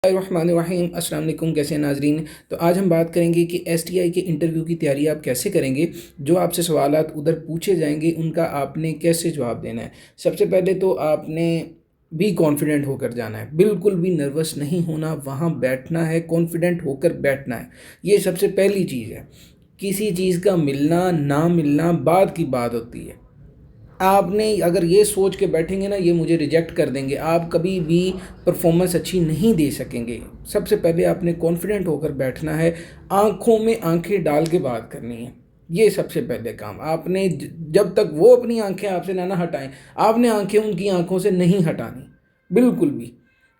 الرحمن الرحیم، السلام علیکم، کیسے ہیں ناظرین؟ تو آج ہم بات کریں گے کہ ایس ٹی آئی کے انٹرویو کی تیاری آپ کیسے کریں گے. جو آپ سے سوالات ادھر پوچھے جائیں گے ان کا آپ نے کیسے جواب دینا ہے. سب سے پہلے تو آپ نے بھی کانفیڈنٹ ہو کر جانا ہے، بالکل بھی نروس نہیں ہونا، وہاں بیٹھنا ہے، کانفیڈنٹ ہو کر بیٹھنا ہے. یہ سب سے پہلی چیز ہے. کسی چیز کا ملنا نہ ملنا بعد کی بات ہوتی ہے. آپ نے اگر یہ سوچ کے بیٹھیں گے نا یہ مجھے ریجیکٹ کر دیں گے، آپ کبھی بھی پرفارمنس اچھی نہیں دے سکیں گے. سب سے پہلے آپ نے کانفیڈنٹ ہو کر بیٹھنا ہے، آنکھوں میں آنکھیں ڈال کے بات کرنی ہے. یہ سب سے پہلے کام آپ نے، جب تک وہ اپنی آنکھیں آپ سے نہ ہٹائیں، آپ نے آنکھیں ان کی آنکھوں سے نہیں ہٹانی بالکل بھی.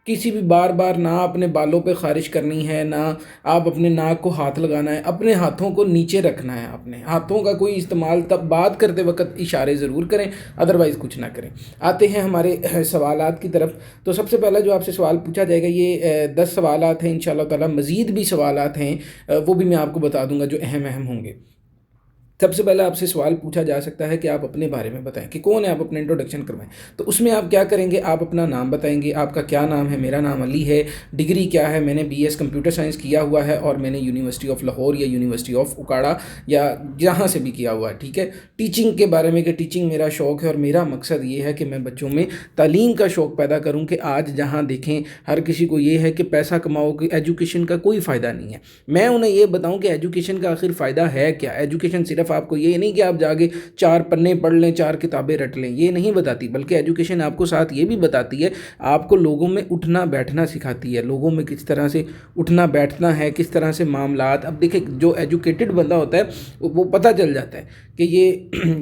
کسی بھی بار بار نہ اپنے بالوں پہ خارش کرنی ہے، نہ آپ اپنے ناک کو ہاتھ لگانا ہے، اپنے ہاتھوں کو نیچے رکھنا ہے. اپنے ہاتھوں کا کوئی استعمال تب بات کرتے وقت اشارے ضرور کریں، ادروائز کچھ نہ کریں. آتے ہیں ہمارے سوالات کی طرف. تو سب سے پہلا جو آپ سے سوال پوچھا جائے گا، یہ 10 سوالات ہیں انشاءاللہ تعالی. مزید بھی سوالات ہیں، وہ بھی میں آپ کو بتا دوں گا جو اہم اہم ہوں گے. سب سے پہلے آپ سے سوال پوچھا جا سکتا ہے کہ آپ اپنے بارے میں بتائیں کہ کون ہے آپ، اپنا انٹروڈکشن کروائیں. تو اس میں آپ کیا کریں گے، آپ اپنا نام بتائیں گے. آپ کا کیا نام ہے؟ میرا نام علی ہے. ڈگری کیا ہے؟ میں نے بی ایس کمپیوٹر سائنس کیا ہوا ہے اور میں نے یونیورسٹی آف لاہور یا یونیورسٹی آف اکاڑا یا جہاں سے بھی کیا ہوا ہے. ٹھیک ہے. ٹیچنگ کے بارے میں کہ ٹیچنگ میرا شوق ہے اور میرا مقصد یہ ہے کہ میں بچوں میں تعلیم کا شوق پیدا کروں. کہ آج جہاں دیکھیں ہر کسی کو یہ ہے کہ پیسہ کماؤ، کہ ایجوکیشن کا کوئی فائدہ نہیں ہے. میں انہیں یہ بتاؤں کہ ایجوکیشن کا آخر فائدہ ہے کیا. ایجوکیشن صرف آپ کو یہ نہیں کہ آپ جا کے 4 پنے پڑھ لیں، 4 کتابیں رٹ لیں، یہ نہیں بتاتی. بلکہ ایجوکیشن آپ کو ساتھ یہ بھی بتاتی ہے، آپ کو لوگوں میں اٹھنا بیٹھنا سکھاتی ہے. لوگوں میں کس طرح سے اٹھنا بیٹھنا ہے، کس طرح سے معاملات. اب دیکھیں جو ایجوکیٹڈ بندہ ہوتا ہے وہ پتہ چل جاتا ہے کہ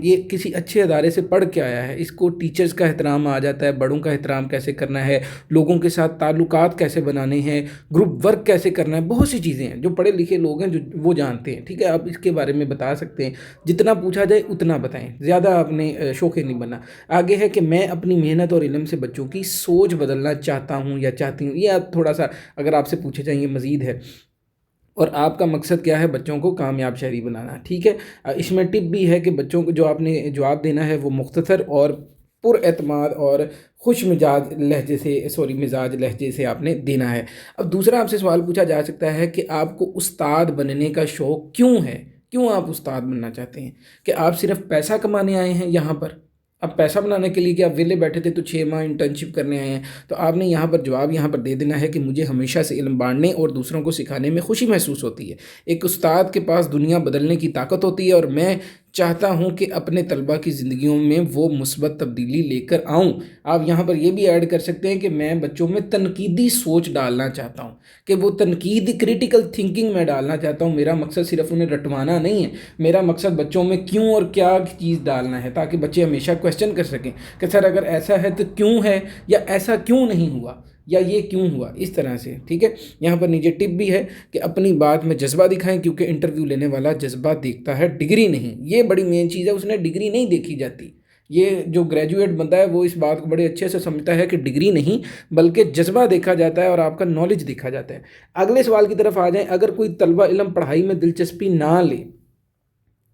یہ کسی اچھے ادارے سے پڑھ کے آیا ہے. اس کو ٹیچرز کا احترام آ جاتا ہے، بڑوں کا احترام کیسے کرنا ہے، لوگوں کے ساتھ تعلقات کیسے بنانے ہیں، گروپ ورک کیسے کرنا ہے. بہت سی چیزیں ہیں جو پڑھے لکھے لوگ ہیں جو وہ جانتے ہیں. ٹھیک ہے. آپ اس کے بارے میں بتا سکتے ہیں، جتنا پوچھا جائے اتنا بتائیں، زیادہ آپ نے شوخے نہیں بننا. آگے ہے کہ میں اپنی محنت اور علم سے بچوں کی سوچ بدلنا چاہتا ہوں یا چاہتی ہوں. یہ آپ تھوڑا سا اگر آپ سے پوچھے جائیں یہ مزید ہے. اور آپ کا مقصد کیا ہے؟ بچوں کو کامیاب شہری بنانا. ٹھیک ہے. اس میں ٹپ بھی ہے کہ بچوں کو جو آپ نے جواب دینا ہے وہ مختصر اور پر اعتماد اور خوش مزاج لہجے سے، مزاج لہجے سے آپ نے دینا ہے. اب دوسرا آپ سے سوال پوچھا جا سکتا ہے کہ آپ کو استاد بننے کا شوق کیوں ہے، کیوں آپ استاد بننا چاہتے ہیں؟ کہ آپ صرف پیسہ کمانے آئے ہیں یہاں پر؟ اب پیسہ بنانے کے لیے کہ آپ ویلے بیٹھے تھے تو 6 ماہ انٹرنشپ کرنے آئے ہیں؟ تو آپ نے یہاں پر جواب یہاں پر دے دینا ہے کہ مجھے ہمیشہ سے علم بانٹنے اور دوسروں کو سکھانے میں خوشی محسوس ہوتی ہے. ایک استاد کے پاس دنیا بدلنے کی طاقت ہوتی ہے اور میں چاہتا ہوں کہ اپنے طلباء کی زندگیوں میں وہ مثبت تبدیلی لے کر آؤں. آپ یہاں پر یہ بھی ایڈ کر سکتے ہیں کہ میں بچوں میں تنقیدی سوچ ڈالنا چاہتا ہوں، کہ وہ تنقید کریٹیکل تھنکنگ میں ڈالنا چاہتا ہوں. میرا مقصد صرف انہیں رٹوانا نہیں ہے، میرا مقصد بچوں میں کیوں اور کیا چیز ڈالنا ہے تاکہ بچے ہمیشہ کویسچن کر سکیں کہ سر اگر ایسا ہے تو کیوں ہے، یا ایسا کیوں نہیں ہوا، یا یہ کیوں ہوا، اس طرح سے. ٹھیک ہے. یہاں پر نیچے ٹپ بھی ہے کہ اپنی بات میں جذبہ دکھائیں، کیونکہ انٹرویو لینے والا جذبہ دیکھتا ہے، ڈگری نہیں. یہ بڑی مین چیز ہے، اس نے ڈگری نہیں دیکھی جاتی. یہ جو گریجویٹ بندہ ہے وہ اس بات کو بڑے اچھے سے سمجھتا ہے کہ ڈگری نہیں بلکہ جذبہ دیکھا جاتا ہے اور آپ کا نالج دیکھا جاتا ہے. اگلے سوال کی طرف آ جائیں. اگر کوئی طلبہ علم پڑھائی میں دلچسپی نہ لے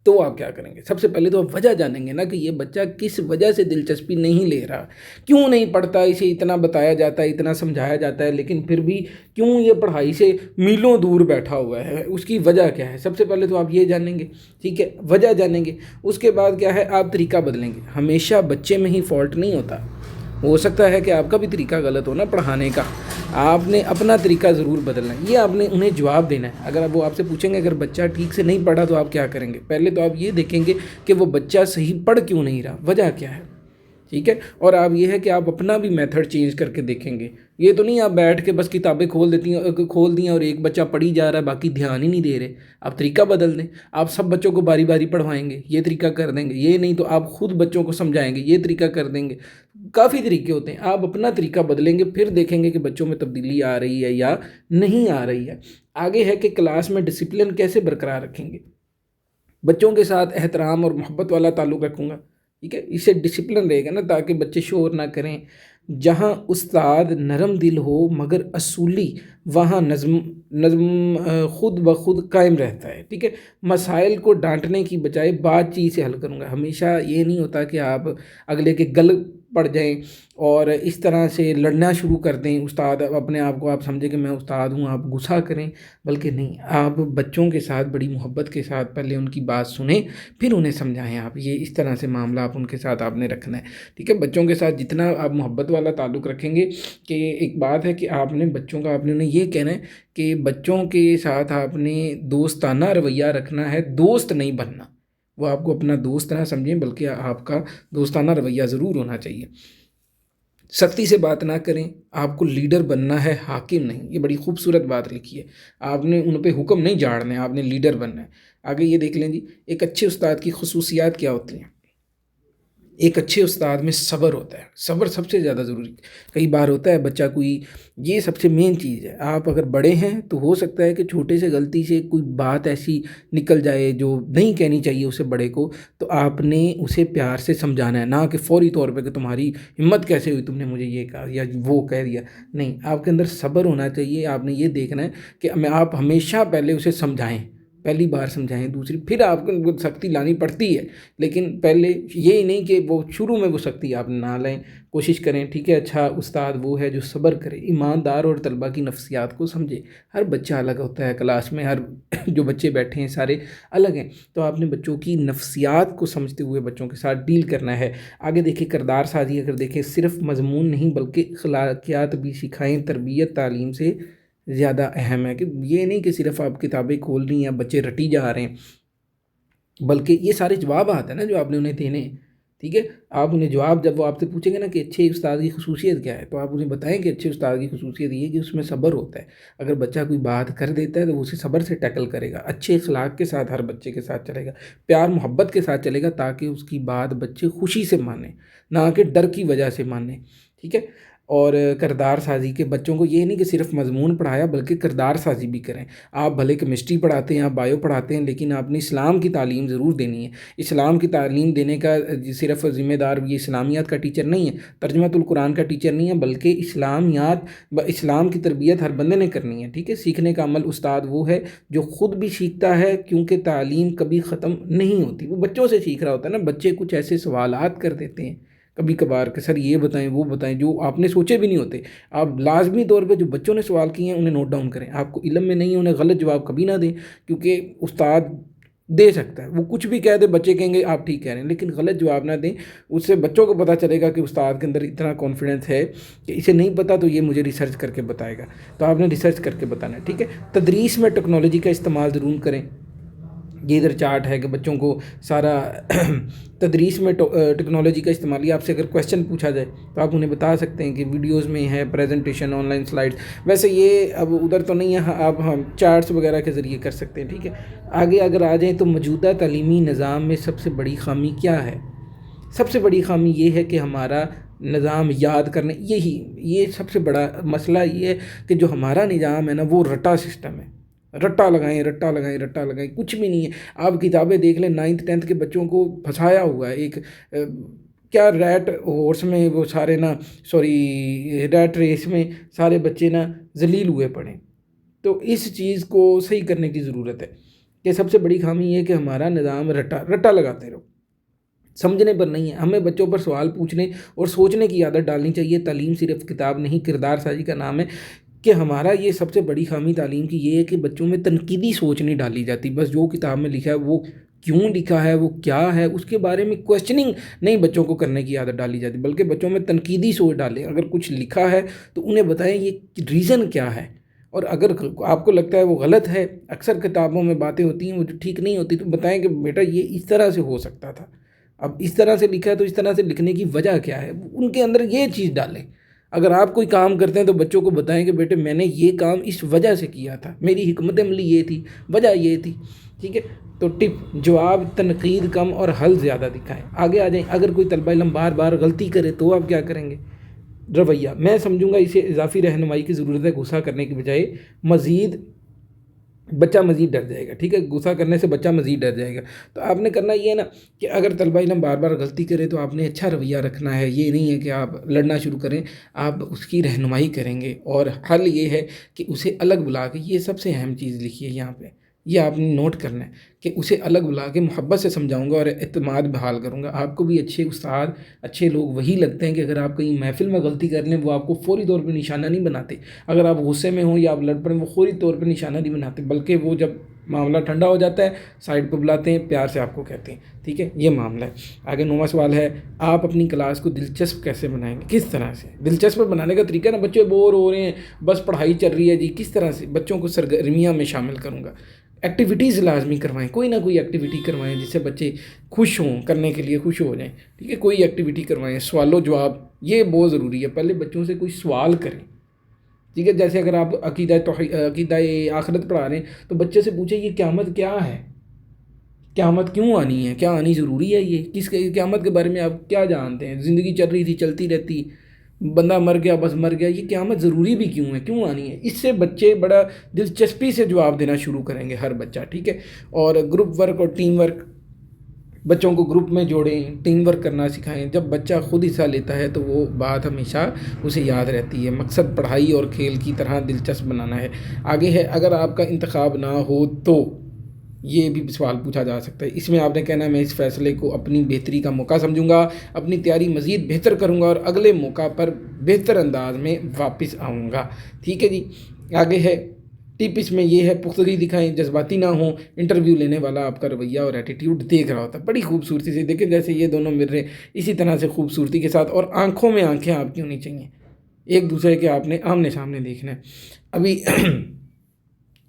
تو آپ کیا کریں گے؟ سب سے پہلے تو آپ وجہ جانیں گے نا کہ یہ بچہ کس وجہ سے دلچسپی نہیں لے رہا، کیوں نہیں پڑھتا. اسے اتنا بتایا جاتا ہے، اتنا سمجھایا جاتا ہے، لیکن پھر بھی کیوں یہ پڑھائی سے میلوں دور بیٹھا ہوا ہے، اس کی وجہ کیا ہے؟ سب سے پہلے تو آپ یہ جانیں گے. ٹھیک ہے. وجہ جانیں گے. اس کے بعد کیا ہے؟ آپ طریقہ بدلیں گے. ہمیشہ بچے میں ہی فالٹ نہیں ہوتا، ہو سکتا ہے کہ آپ کا بھی طریقہ غلط ہو نا پڑھانے کا. آپ نے اپنا طریقہ ضرور بدلنا ہے. یہ آپ نے انہیں جواب دینا ہے. اگر وہ آپ سے پوچھیں گے اگر بچہ ٹھیک سے نہیں پڑھا تو آپ کیا کریں گے؟ پہلے تو آپ یہ دیکھیں گے کہ وہ بچہ صحیح پڑھ کیوں نہیں رہا، وجہ کیا ہے. ٹھیک ہے. اور آپ یہ ہے کہ آپ اپنا بھی میتھڈ چینج کر کے دیکھیں گے. یہ تو نہیں آپ بیٹھ کے بس کتابیں کھول دیں اور ایک بچہ پڑھی جا رہا ہے باقی دھیان ہی نہیں دے رہے. آپ طریقہ بدل دیں. آپ سب بچوں کو باری باری پڑھوائیں گے، یہ طریقہ کر دیں گے. یہ نہیں تو آپ خود بچوں کو سمجھائیں گے، یہ طریقہ کر دیں گے. کافی طریقے ہوتے ہیں. آپ اپنا طریقہ بدلیں گے، پھر دیکھیں گے کہ بچوں میں تبدیلی آ رہی ہے یا نہیں آ رہی ہے. آگے ہے کہ کلاس میں ڈسپلن کیسے برقرار رکھیں گے. بچوں کے ساتھ احترام اور محبت والا تعلق رکھوں گا. ٹھیک ہے. اس سے ڈسپلن رہے گا نا تاکہ بچے شور نہ کریں. جہاں استاد نرم دل ہو مگر اصولی، وہاں نظم خود بخود قائم رہتا ہے. ٹھیک ہے. مسائل کو ڈانٹنے کی بجائے بات چیت سے حل کروں گا. ہمیشہ یہ نہیں ہوتا کہ آپ اگلے کے پڑ جائیں اور اس طرح سے لڑنا شروع کر دیں، استاد اپنے آپ کو آپ سمجھیں کہ میں استاد ہوں، آپ غصہ کریں، بلکہ نہیں، آپ بچوں کے ساتھ بڑی محبت کے ساتھ پہلے ان کی بات سنیں، پھر انہیں سمجھائیں۔ آپ یہ اس طرح سے معاملہ آپ ان کے ساتھ آپ نے رکھنا ہے، ٹھیک ہے؟ بچوں کے ساتھ جتنا آپ محبت والا تعلق رکھیں گے، کہ ایک بات ہے کہ آپ نے بچوں کا آپ نے انہیں یہ کہنا ہے کہ بچوں کے ساتھ آپ نے دوستانہ رویہ رکھنا ہے، دوست نہیں بننا۔ وہ آپ کو اپنا دوست نہ سمجھیں، بلکہ آپ کا دوستانہ رویہ ضرور ہونا چاہیے۔ سختی سے بات نہ کریں، آپ کو لیڈر بننا ہے، حاکم نہیں۔ یہ بڑی خوبصورت بات لکھی ہے، آپ نے ان پہ حکم نہیں جھاڑنے، آپ نے لیڈر بننا ہے۔ آگے یہ دیکھ لیں جی، ایک اچھے استاد کی خصوصیات کیا ہوتی ہیں؟ ایک اچھے استاد میں صبر ہوتا ہے، صبر سب سے زیادہ ضروری۔ کئی بار ہوتا ہے بچہ کوئی، یہ سب سے مین چیز ہے، آپ اگر بڑے ہیں تو ہو سکتا ہے کہ چھوٹے سے غلطی سے کوئی بات ایسی نکل جائے جو نہیں کہنی چاہیے اسے بڑے کو، تو آپ نے اسے پیار سے سمجھانا ہے، نہ کہ فوری طور پہ کہ تمہاری ہمت کیسے ہوئی، تم نے مجھے یہ کہا یا وہ کہہ دیا۔ نہیں، آپ کے اندر صبر ہونا چاہیے، آپ نے یہ دیکھنا ہے کہ آپ ہمیشہ پہلے اسے سمجھائیں، پہلی بار سمجھائیں، دوسری پھر آپ کو سختی لانی پڑتی ہے، لیکن پہلے یہ نہیں کہ وہ شروع میں وہ سختی آپ نہ لیں، کوشش کریں، ٹھیک ہے؟ اچھا استاد وہ ہے جو صبر کرے، ایماندار اور طلبہ کی نفسیات کو سمجھے۔ ہر بچہ الگ ہوتا ہے، کلاس میں ہر جو بچے بیٹھے ہیں سارے الگ ہیں، تو آپ نے بچوں کی نفسیات کو سمجھتے ہوئے بچوں کے ساتھ ڈیل کرنا ہے۔ آگے دیکھیں کردار سازی، اگر دیکھیں صرف مضمون نہیں بلکہ اخلاقیات بھی سکھائیں، تربیت تعلیم سے زیادہ اہم ہے۔ کہ یہ نہیں کہ صرف آپ کتابیں کھول رہی ہیں، بچے رٹی جا رہے ہیں، بلکہ یہ سارے جوابات ہیں نا جو آپ نے انہیں دینے ہیں، ٹھیک ہے؟ آپ انہیں جواب، جب وہ آپ سے پوچھیں گے نا کہ اچھے استاد کی خصوصیت کیا ہے، تو آپ انہیں بتائیں کہ اچھے استاد کی خصوصیت یہ ہے کہ اس میں صبر ہوتا ہے۔ اگر بچہ کوئی بات کر دیتا ہے تو وہ اسے صبر سے ٹیکل کرے گا، اچھے اخلاق کے ساتھ ہر بچے کے ساتھ چلے گا، پیار محبت کے ساتھ چلے گا، تاکہ اس کی بات بچے خوشی سے مانیں، نہ کہ ڈر کی وجہ سے مانیں، ٹھیک ہے؟ اور کردار سازی کے بچوں کو یہ نہیں کہ صرف مضمون پڑھایا بلکہ کردار سازی بھی کریں۔ آپ بھلے کیمسٹری پڑھاتے ہیں، آپ بایو پڑھاتے ہیں، لیکن آپ نے اسلام کی تعلیم ضرور دینی ہے۔ اسلام کی تعلیم دینے کا صرف ذمہ دار یہ اسلامیات کا ٹیچر نہیں ہے، ترجمۃ القرآن کا ٹیچر نہیں ہے، بلکہ اسلام کی تربیت ہر بندے نے کرنی ہے، ٹھیک ہے؟ سیکھنے کا عمل استاد وہ ہے جو خود بھی سیکھتا ہے، کیونکہ تعلیم کبھی ختم نہیں ہوتی۔ وہ بچوں سے سیکھ رہا ہوتا ہے نا، بچے کچھ ایسے سوالات کر دیتے ہیں کبھی کبھار کہ سر یہ بتائیں وہ بتائیں، جو آپ نے سوچے بھی نہیں ہوتے۔ آپ لازمی طور پہ جو بچوں نے سوال کیے ہیں انہیں نوٹ ڈاؤن کریں، آپ کو علم میں نہیں ہے انہیں غلط جواب کبھی نہ دیں، کیونکہ استاد دے سکتا ہے، وہ کچھ بھی کہہ دے، بچے کہیں گے آپ ٹھیک کہہ رہے ہیں، لیکن غلط جواب نہ دیں، اس سے بچوں کو پتہ چلے گا کہ استاد کے اندر اتنا کانفیڈنس ہے کہ اسے نہیں پتہ تو یہ مجھے ریسرچ کر کے بتائے گا، تو آپ نے ریسرچ کر کے بتانا ہے، ٹھیک ہے؟ تدریس میں ٹیکنالوجی کا استعمال ضرور کریں۔ یہ ادھر چارٹ ہے کہ بچوں کو سارا تدریس میں ٹیکنالوجی کا استعمال، یہ آپ سے اگر کویسچن پوچھا جائے تو آپ انہیں بتا سکتے ہیں کہ ویڈیوز میں ہے، پریزنٹیشن، آن لائن سلائڈ، ویسے یہ اب ادھر تو نہیں ہے، آپ ہم چارٹس وغیرہ کے ذریعے کر سکتے ہیں، ٹھیک ہے؟ آگے اگر آ جائیں تو موجودہ تعلیمی نظام میں سب سے بڑی خامی کیا ہے؟ سب سے بڑی خامی یہ ہے کہ ہمارا نظام یاد کرنے، یہ سب سے بڑا مسئلہ یہ ہے کہ جو ہمارا نظام ہے نا وہ رٹا سسٹم ہے، رٹا لگائیں رٹا لگائیں رٹا لگائیں، کچھ بھی نہیں ہے۔ آپ کتابیں دیکھ لیں، 9th 10th کے بچوں کو پھنسایا ہوا ہے ایک کیا ریٹ ہورس میں، وہ سارے نا ریٹ ریس میں سارے بچے نا ذلیل ہوئے پڑے۔ تو اس چیز کو صحیح کرنے کی ضرورت ہے کہ سب سے بڑی خامی یہ ہے کہ ہمارا نظام رٹا لگاتے رہو، سمجھنے پر نہیں ہے۔ ہمیں بچوں پر سوال پوچھنے اور سوچنے کی عادت ڈالنی چاہیے۔ تعلیم صرف کتاب نہیں، کردار سازی کا نام ہے، کہ ہمارا یہ سب سے بڑی خامی تعلیم کی یہ ہے کہ بچوں میں تنقیدی سوچ نہیں ڈالی جاتی، بس جو کتاب میں لکھا ہے وہ کیوں لکھا ہے، وہ کیا ہے، اس کے بارے میں کویسچننگ نہیں بچوں کو کرنے کی عادت ڈالی جاتی، بلکہ بچوں میں تنقیدی سوچ ڈالیں۔ اگر کچھ لکھا ہے تو انہیں بتائیں یہ ریزن کیا ہے، اور اگر آپ کو لگتا ہے وہ غلط ہے، اکثر کتابوں میں باتیں ہوتی ہیں وہ جو ٹھیک نہیں ہوتی، تو بتائیں کہ بیٹا یہ اس طرح سے ہو سکتا تھا، اب اس طرح سے لکھا ہے تو اس طرح سے لکھنے کی وجہ کیا ہے، ان کے اندر یہ چیز ڈالیں۔ اگر آپ کوئی کام کرتے ہیں تو بچوں کو بتائیں کہ بیٹے میں نے یہ کام اس وجہ سے کیا تھا، میری حکمت عملی یہ تھی، وجہ یہ تھی، ٹھیک ہے؟ تو ٹپ، جواب تنقید کم اور حل زیادہ دکھائیں۔ آگے آ جائیں، اگر کوئی طالب علم بار بار غلطی کرے تو آپ کیا کریں گے؟ رویہ، میں سمجھوں گا اسے اضافی رہنمائی کی ضرورت ہے، غصہ کرنے کی بجائے بچہ مزید ڈر جائے گا، ٹھیک ہے؟ غصہ کرنے سے بچہ مزید ڈر جائے گا۔ تو آپ نے کرنا یہ ہے نا کہ اگر طالب علم بار بار غلطی کرے تو آپ نے اچھا رویہ رکھنا ہے، یہ نہیں ہے کہ آپ لڑنا شروع کریں، آپ اس کی رہنمائی کریں گے، اور حل یہ ہے کہ اسے الگ بلا کے، یہ سب سے اہم چیز لکھی ہے یہاں پہ، یہ آپ نے نوٹ کرنا ہے کہ اسے الگ بلا کے محبت سے سمجھاؤں گا اور اعتماد بحال کروں گا. آپ کو بھی اچھے استاد اچھے لوگ وہی لگتے ہیں کہ اگر آپ کہیں محفل میں غلطی کر لیں وہ آپ کو فوری طور پہ نشانہ نہیں بناتے. اگر آپ غصے میں ہوں یا آپ لڑ پڑیں وہ فوری طور پہ نشانہ نہیں بناتے، بلکہ وہ جب معاملہ ٹھنڈا ہو جاتا ہے سائڈ پہ بلاتے ہیں، پیار سے آپ کو کہتے ہیں. ٹھیک ہے، یہ معاملہ ہے. آگے 9واں سوال ہے، آپ اپنی کلاس کو دلچسپ کیسے بنائیں گے؟ کس طرح سے دلچسپ بنانے کا طریقہ؟ نا بچے بور ہو رہے ہیں، بس پڑھائی چل رہی ہے جی، کس طرح سے بچوں کو سرگرمیاں میں شامل کروں گا؟ ایکٹیویٹیز لازمی کروائیں، کوئی نہ کوئی ایکٹیویٹی کروائیں جس سے بچے خوش ہوں، کرنے کے لیے خوش ہو جائیں. ٹھیک ہے، کوئی ایکٹیویٹی کروائیں. سوال و جواب یہ بہت ضروری ہے، پہلے بچوں سے کوئی سوال کریں. ٹھیک ہے، جیسے اگر آپ عقیدہ آخرت پڑھا رہے ہیں تو بچے سے پوچھیں یہ قیامت کیا ہے، قیامت کیوں آنی ہے، کیا آنی ضروری ہے، یہ کس قیامت کے بارے میں آپ کیا جانتے ہیں؟ زندگی چل رہی تھی چلتی رہتی، بندہ مر گیا بس مر گیا، یہ قیامت ضروری بھی کیوں ہے، کیوں آنی ہے؟ اس سے بچے بڑا دلچسپی سے جواب دینا شروع کریں گے، ہر بچہ. ٹھیک ہے، اور گروپ ورک اور ٹیم ورک، بچوں کو گروپ میں جوڑیں، ٹیم ورک کرنا سکھائیں. جب بچہ خود حصہ لیتا ہے تو وہ بات ہمیشہ اسے یاد رہتی ہے. مقصد پڑھائی اور کھیل کی طرح دلچسپ بنانا ہے. آگے ہے، اگر آپ کا انتخاب نہ ہو تو، یہ بھی سوال پوچھا جا سکتا ہے. اس میں آپ نے کہنا ہے میں اس فیصلے کو اپنی بہتری کا موقع سمجھوں گا، اپنی تیاری مزید بہتر کروں گا اور اگلے موقع پر بہتر انداز میں واپس آؤں گا. ٹھیک ہے جی. آگے ہے ٹپ، اس میں یہ ہے پختگی دکھائیں، جذباتی نہ ہوں. انٹرویو لینے والا آپ کا رویہ اور ایٹیٹیوڈ دیکھ رہا ہوتا ہے. بڑی خوبصورتی سے دیکھیں، جیسے یہ دونوں مل رہے اسی طرح سے خوبصورتی کے ساتھ، اور آنکھوں میں آنکھیں آپ کی ہونی چاہیے، ایک دوسرے کے آپ نے آمنے سامنے دیکھنا ہے. ابھی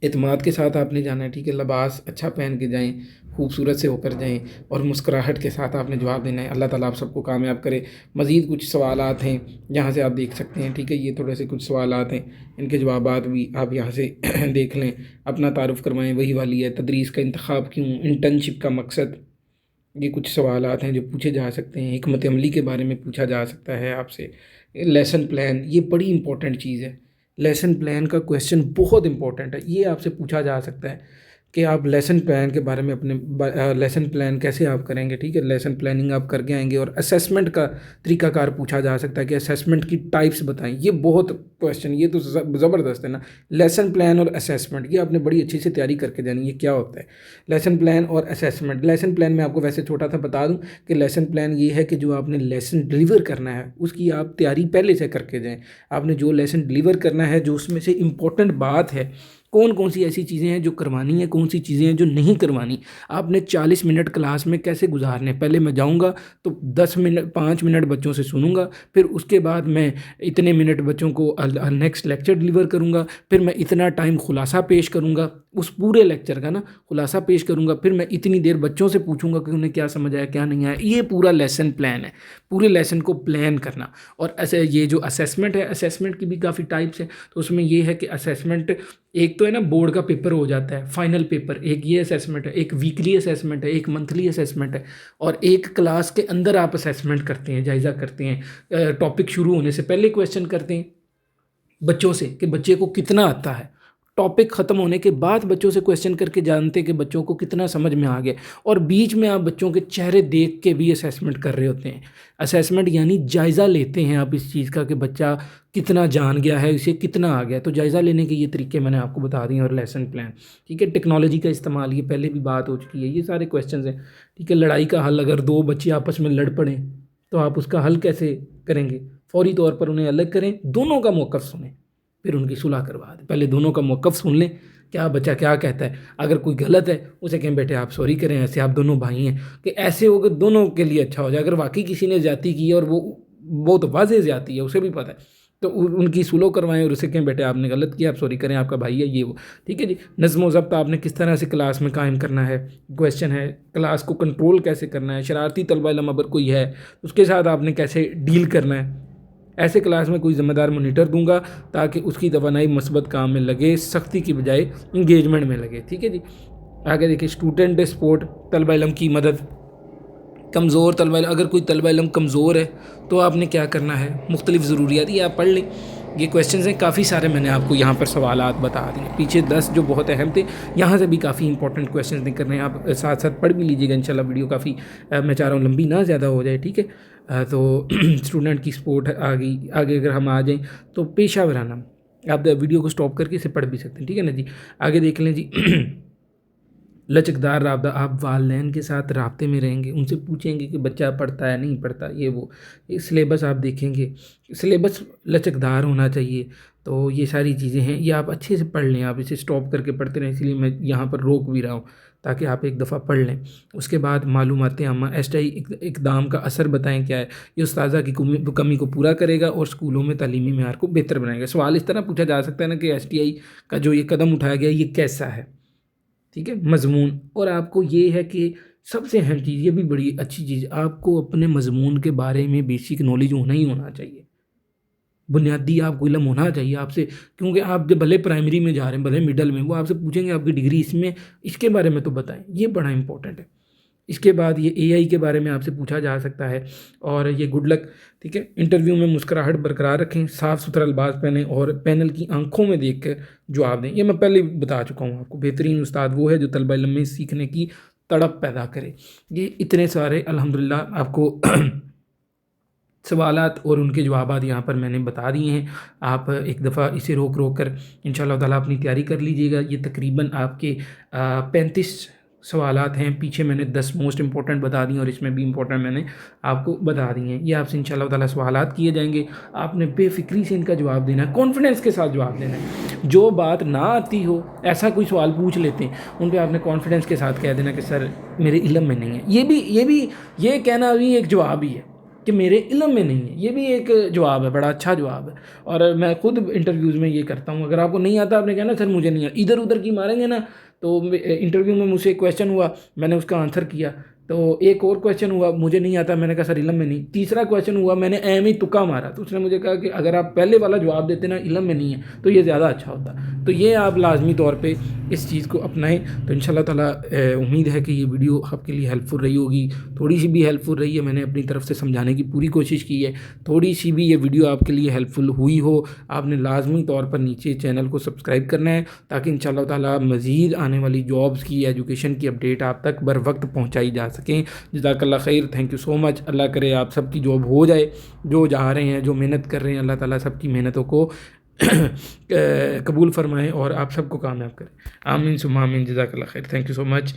اعتماد کے ساتھ آپ نے جانا ہے. ٹھیک ہے، لباس اچھا پہن کے جائیں، خوبصورت سے ہو کر جائیں اور مسکراہٹ کے ساتھ آپ نے جواب دینا ہے. اللہ تعالیٰ آپ سب کو کامیاب کرے. مزید کچھ سوالات ہیں جہاں سے آپ دیکھ سکتے ہیں. ٹھیک ہے، یہ تھوڑے سے کچھ سوالات ہیں، ان کے جوابات بھی آپ یہاں سے دیکھ لیں. اپنا تعارف کروائیں، وہی والی ہے. تدریس کا انتخاب کیوں؟ انٹرنشپ کا مقصد. یہ کچھ سوالات ہیں جو پوچھے جا سکتے ہیں. حکمت عملی کے بارے میں پوچھا جا سکتا ہے آپ سے. لیسن پلان، یہ بڑی امپورٹنٹ چیز ہے. لیسن پلان کا کویسچن بہت امپورٹنٹ ہے، یہ آپ سے پوچھا جا سکتا ہے کہ آپ لیسن پلان کے بارے میں اپنے لیسن پلان کیسے آپ کریں گے. ٹھیک ہے، لیسن پلاننگ آپ کر کے آئیں گے. اور اسیسمنٹ کا طریقہ کار پوچھا جا سکتا ہے کہ اسیسمنٹ کی ٹائپس بتائیں. یہ بہت کویسچن، یہ تو زبردست ہے نا. لیسن پلان اور اسیسمنٹ، یہ آپ نے بڑی اچھی سے تیاری کر کے جانی. یہ کیا ہوتا ہے لیسن پلان اور اسیسمنٹ؟ لیسن پلان میں آپ کو ویسے چھوٹا تھا بتا دوں کہ لیسن پلان یہ ہے کہ جو آپ نے لیسن ڈلیور کرنا ہے اس کی آپ تیاری پہلے سے کر کے جائیں. آپ نے جو لیسن ڈلیور کرنا ہے، جو اس میں سے امپورٹنٹ بات ہے، کون کون سی ایسی چیزیں ہیں جو کروانی ہیں، کون سی چیزیں ہیں جو نہیں کروانی. آپ نے 40 منٹ کلاس میں کیسے گزارنے؟ پہلے میں جاؤں گا تو 5 منٹ بچوں سے سنوں گا، پھر اس کے بعد میں اتنے منٹ بچوں کو نیکسٹ لیکچر ڈلیور کروں گا، پھر میں اتنا ٹائم خلاصہ پیش کروں گا اس پورے لیکچر کا نا، خلاصہ پیش کروں گا، پھر میں اتنی دیر بچوں سے پوچھوں گا کہ انہیں کیا سمجھ آیا کیا نہیں آیا. یہ پورا لیسن پلان ہے، پورے لیسن کو پلان کرنا. اور ایسے یہ جو اسیسمنٹ ہے، اسیسمنٹ کی بھی کافی ٹائپس ہیں. تو اس میں یہ ہے کہ اسیسمنٹ ایک تو ہے نا بورڈ کا پیپر ہو جاتا ہے، فائنل پیپر، ایک یہ اسیسمنٹ ہے، ایک ویکلی اسیسمنٹ ہے، ایک منتھلی اسیسمنٹ ہے، اور ایک کلاس کے اندر آپ اسیسمنٹ کرتے ہیں، جائزہ کرتے ہیں. ٹاپک شروع ہونے سے پہلے کویسچن کرتے ہیں بچوں سے کہ بچے کو کتنا آتا ہے. ٹاپک ختم ہونے کے بعد بچوں سے کویسچن کر کے جانتے ہیں کہ بچوں کو کتنا سمجھ میں آ گیا. اور بیچ میں آپ بچوں کے چہرے دیکھ کے بھی اسیسمنٹ کر رہے ہوتے ہیں. اسیسمنٹ یعنی جائزہ لیتے ہیں آپ اس چیز کا کہ بچہ کتنا جان گیا ہے، اسے کتنا آ گیا. تو جائزہ لینے کے یہ طریقے میں نے آپ کو بتا دیے. اور لیسن پلان، ٹھیک ہے. ٹیکنالوجی کا استعمال، یہ پہلے بھی بات ہو چکی ہے. یہ سارے کویسچنز ہیں. ٹھیک ہے. لڑائی کا حل، اگر دو بچے آپس میں لڑ پڑیں تو آپ اس کا حل کیسے کریں گے؟ فوری طور پر انہیں الگ کریں، دونوں کا موقف سنیں، پھر ان کی صلح کروا دیں. پہلے دونوں کا موقف سن لیں، کیا بچہ کیا کہتا ہے. اگر کوئی غلط ہے اسے کہیں بیٹے آپ سوری کریں، ایسے آپ دونوں بھائی ہیں، کہ ایسے ہو کہ دونوں کے لیے اچھا ہو جائے. اگر واقعی کسی نے زیادتی کی ہے اور وہ بہت واضح زیادتی ہے، اسے بھی پتہ ہے، تو ان کی سلو کروائیں اور اسے کہیں بیٹے آپ نے غلط کیا، آپ سوری کریں، آپ کا بھائی ہے یہ وہ. ٹھیک ہے جی. نظم و ضبط آپ نے کس طرح سے کلاس میں قائم کرنا ہے، کویسچن ہے. کلاس کو کنٹرول کیسے کرنا ہے. شرارتی طلبہ علم اگر کوئی ہے اس کے ساتھ آپ نے کیسے ڈیل کرنا ہے. ایسے کلاس میں کوئی ذمہ دار مانیٹر دوں گا تاکہ اس کی توانائی مثبت کام میں لگے، سختی کی بجائے انگیجمنٹ میں لگے. ٹھیک ہے جی. آگے دیکھیں اسٹوڈنٹ سپورٹ، طلبہ علم کی مدد. کمزور طلبہ علم، اگر کوئی طلبہ علم کمزور ہے تو آپ نے کیا کرنا ہے؟ مختلف ضروریات، یہ آپ پڑھ لیں. یہ کویسچنز ہیں کافی سارے، میں نے آپ کو یہاں پر سوالات بتا دیے. پیچھے 10 جو بہت اہم تھے، یہاں سے بھی کافی امپورٹنٹ کویسچنز نکل رہے ہیں. آپ ساتھ ساتھ پڑھ بھی لیجیے گا انشاءاللہ. ویڈیو کافی میں چاہ رہا ہوں لمبی نہ زیادہ ہو جائے. ٹھیک ہے. تو اسٹوڈنٹ کی سپورٹ آگے اگر ہم آ جائیں تو پیشہ ورانہ، آپ ویڈیو کو سٹاپ کر کے اسے پڑھ بھی سکتے ہیں. ٹھیک ہے نا جی. آگے دیکھ لیں جی. لچکدار رابطہ، آپ والدین کے ساتھ رابطے میں رہیں گے، ان سے پوچھیں گے کہ بچہ پڑھتا ہے نہیں پڑھتا، یہ سلیبس آپ دیکھیں گے، سلیبس لچکدار ہونا چاہیے۔ تو یہ ساری چیزیں ہیں، یہ آپ اچھے سے پڑھ لیں، آپ اسے اسٹاپ کر کے پڑھتے رہیں، اس لیے میں یہاں پر روک بھی رہا ہوں تاکہ آپ ایک دفعہ پڑھ لیں۔ اس کے بعد معلومات عامہ، STI اقدام کا اثر بتائیں کیا ہے، یہ استاذہ کی کمی کو پورا کرے گا اور اسکولوں میں تعلیمی معیار کو بہتر بنائے گا۔ سوال اس طرح پوچھا جا سکتا ہے نا کہ STI کا جو یہ قدم اٹھایا گیا یہ کیسا ہے، ٹھیک ہے، مضمون۔ اور آپ کو یہ ہے کہ سب سے اہم چیز، یہ بھی بڑی اچھی چیز، آپ کو اپنے مضمون کے بارے میں بیسک نالج ہونا ہی ہونا چاہیے، بنیادی آپ کو علم ہونا چاہیے آپ سے، کیونکہ آپ جب بھلے پرائمری میں جا رہے ہیں، بھلے مڈل میں، وہ آپ سے پوچھیں گے آپ کی ڈگری اس میں، اس کے بارے میں تو بتائیں، یہ بڑا امپورٹنٹ ہے۔ اس کے بعد یہ AI کے بارے میں آپ سے پوچھا جا سکتا ہے، اور یہ گڈ لک، ٹھیک ہے۔ انٹرویو میں مسکراہٹ برقرار رکھیں، صاف ستھرا الفاظ پہنیں اور پینل کی آنکھوں میں دیکھ کر جواب دیں۔ یہ میں پہلے بتا چکا ہوں آپ کو، بہترین استاد وہ ہے جو طلبہ علم میں سیکھنے کی تڑپ پیدا کرے۔ یہ اتنے سارے الحمدللہ آپ کو سوالات اور ان کے جوابات یہاں پر میں نے بتا دیے ہیں۔ آپ ایک دفعہ اسے روک کر انشاءاللہ تعالیٰ اپنی تیاری کر لیجئے گا۔ یہ تقریباً آپ کے 35 سوالات ہیں، پیچھے میں نے 10 موسٹ امپورٹنٹ بتا دی اور اس میں بھی امپورٹنٹ میں نے آپ کو بتا دی ہیں۔ یہ آپ سے انشاءاللہ تعالیٰ سوالات کیے جائیں گے، آپ نے بے فکری سے ان کا جواب دینا ہے، کانفیڈنس کے ساتھ جواب دینا ہے۔ جو بات نہ آتی ہو، ایسا کوئی سوال پوچھ لیتے ہیں، ان پہ آپ نے کانفیڈنس کے ساتھ کہہ دینا کہ سر میرے علم میں نہیں ہے۔ یہ کہنا بھی ایک جواب ہی ہے کہ میرے علم میں نہیں ہے، یہ بھی ایک جواب ہے، بڑا اچھا جواب ہے۔ اور میں خود انٹرویوز میں یہ کرتا ہوں، اگر آپ کو نہیں آتا، آپ نے کہنا سر مجھے نہیں آتا، ادھر ادھر کی ماریں گے نا۔ تو انٹرویو میں مجھ سے ایک کویسچن ہوا، میں نے اس کا آنسر کیا، تو ایک اور کویسچن ہوا، مجھے نہیں آتا، میں نے کہا سر علم میں نہیں۔ تیسرا کویسچن ہوا، میں نے ایم ہی تکا مارا، تو اس نے مجھے کہا کہ اگر آپ پہلے والا جواب دیتے نا علم میں نہیں ہے تو یہ زیادہ اچھا ہوتا۔ تو یہ آپ لازمی طور پہ اس چیز کو اپنائیں۔ تو انشاءاللہ تعالیٰ امید ہے کہ یہ ویڈیو آپ کے لیے ہیلپ فل رہی ہوگی، تھوڑی سی بھی ہیلپ فل رہی ہے، میں نے اپنی طرف سے سمجھانے کی پوری کوشش کی ہے۔ تھوڑی سی بھی یہ ویڈیو آپ کے لیے ہیلپ فل ہوئی ہو، آپ نے لازمی طور پر نیچے چینل کو سبسکرائب کرنا ہے تاکہ انشاءاللہ تعالیٰ مزید آنے والی جابس کی، ایجوکیشن کی اپڈیٹ آپ تک بر وقت پہنچائی جا سکیں۔ جزاک اللہ خیر، تھینک یو سو مچ۔ اللہ کرے آپ سب کی جاب ہو جائے، جو جا رہے ہیں، جو محنت کر رہے ہیں، اللہ تعالیٰ سب کی محنتوں کو قبول فرمائے اور آپ سب کو کامیاب کرے۔ آمین ثم آمین۔ جزاک اللہ خیر، تھینک یو سو مچ۔